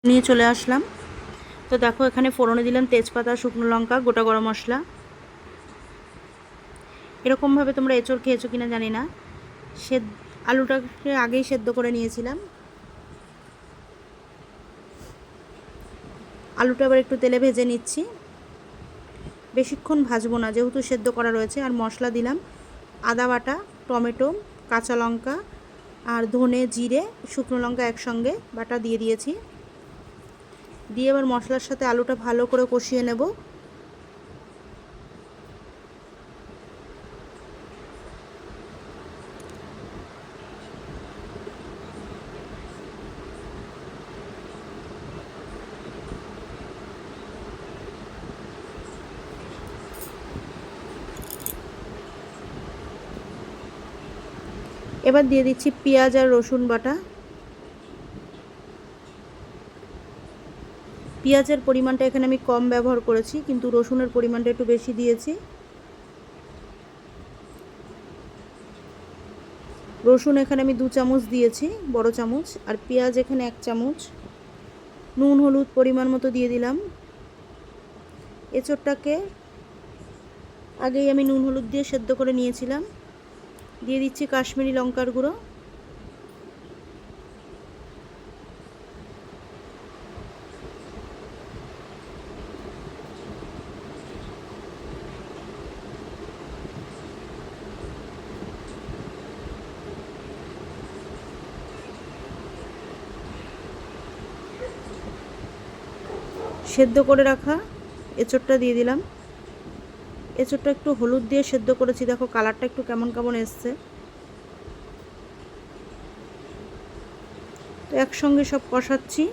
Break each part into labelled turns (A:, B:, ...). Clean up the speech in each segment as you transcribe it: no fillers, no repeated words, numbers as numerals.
A: নিয়ে চলে আসলাম। তো দেখো এখানে ফোড়নে দিলাম তেজপাতা, শুকনো লঙ্কা, গোটা গরম মশলা। এরকমভাবে তোমরা এঁচড় খেয়েছো কিনা জানি না। আলুটাকে আগেই সেদ্ধ করে নিয়েছিলাম। আলুটা আবার একটু তেলে ভেজে নিচ্ছি, বেশিক্ষণ ভাজবো না যেহেতু সেদ্ধ করা রয়েছে। আর মশলা দিলাম আদা বাটা, টমেটো, কাঁচা লঙ্কা আর ধনে, জিরে, শুকনো লঙ্কা একসঙ্গে বাটা দিয়ে দিয়েছি। দিয়ে এবার মশলার সাথে আলুটা ভালো করে কষিয়ে নেব। এবার দিয়ে দিচ্ছি পেঁয়াজ আর রসুন বাটা। পেঁয়াজের পরিমাণটা এখানে আমি কম ব্যবহার করেছি, কিন্তু রসুনের পরিমাণটা একটু বেশি দিয়েছি। রসুন এখানে আমি 2 চামচ দিয়েছি, বড় চামচ। আর পেঁয়াজ এখানে 1 চামচ। নুন হলুদ পরিমাণ মতো দিয়ে দিলাম। এঁচড়টাকে আগেই আমি নুন হলুদ দিয়ে সেদ্ধ করে নিয়েছিলাম। দিয়ে দিচ্ছি কাশ্মীরি লঙ্কার গুঁড়ো। সেদ্ধ করে রাখা এঁচড়টা দিয়ে দিলাম। এঁচড়টা একটু হলুদ দিয়ে সেদ্ধ করেছি, দেখো কালারটা একটু কেমন কেমন এসছে। তো একসঙ্গে সব কষাচ্ছি।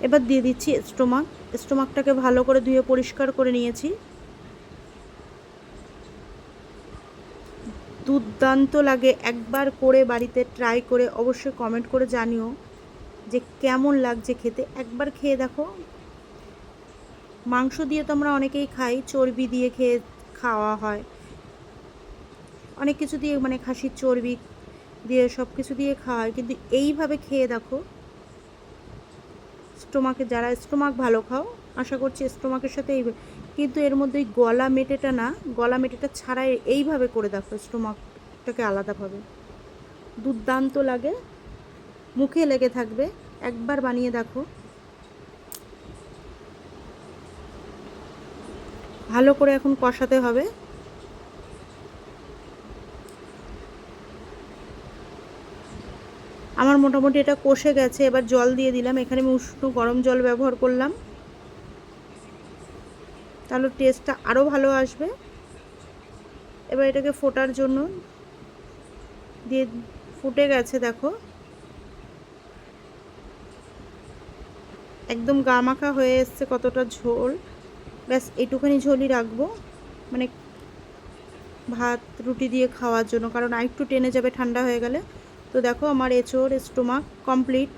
A: এবার দিয়ে দিচ্ছি স্টোমাকটাকে ভালো করে ধুয়ে পরিষ্কার করে নিয়েছি। দুর্দান্ত লাগে, একবার করে বাড়িতে ট্রাই করে অবশ্যই কমেন্ট করে জানিও যে কেমন লাগছে খেতে। একবার খেয়ে দেখো। মাংস দিয়ে তো আমরা অনেকেই খাই, চর্বি দিয়ে খাওয়া হয়, অনেক কিছু দিয়ে, মানে খাসির চর্বি দিয়ে সব কিছু দিয়ে খাওয়া হয়, কিন্তু এইভাবে খেয়ে দেখো। যারা স্টোমাক ভালো খাও, আশা করছি স্টোমাকের সাথে কিন্তু এর মধ্যে ওই গলা মেটেটা না, গলা মেটেটা ছাড়াই এইভাবে করে দেখো স্টোমাকটাকে আলাদাভাবে। দুর্দান্ত লাগে, মুখে লেগে থাকবে। একবার বানিয়ে দেখো। ভালো করে এখন কষাতে হবে। আমার মোটামুটি এটা কষে গেছে। এবার জল দিয়ে দিলাম। এখানে আমি উষ্ণ গরম জল ব্যবহার করলাম, তাহলে টেস্টটা আরও ভালো আসবে। এবার এটাকে ফোটার জন্য দিয়ে, ফুটে গেছে দেখো, একদম গা মাখা হয়ে এসছে, কতটা ঝোল। ব্যাস এইটুখানি ঝোলই রাখবো, মানে ভাত রুটি দিয়ে খাওয়ার জন্য, কারণ আরেকটু টেনে যাবে ঠান্ডা হয়ে গেলে। তো দেখো আমার এঁচড় স্টোমাক কমপ্লিট।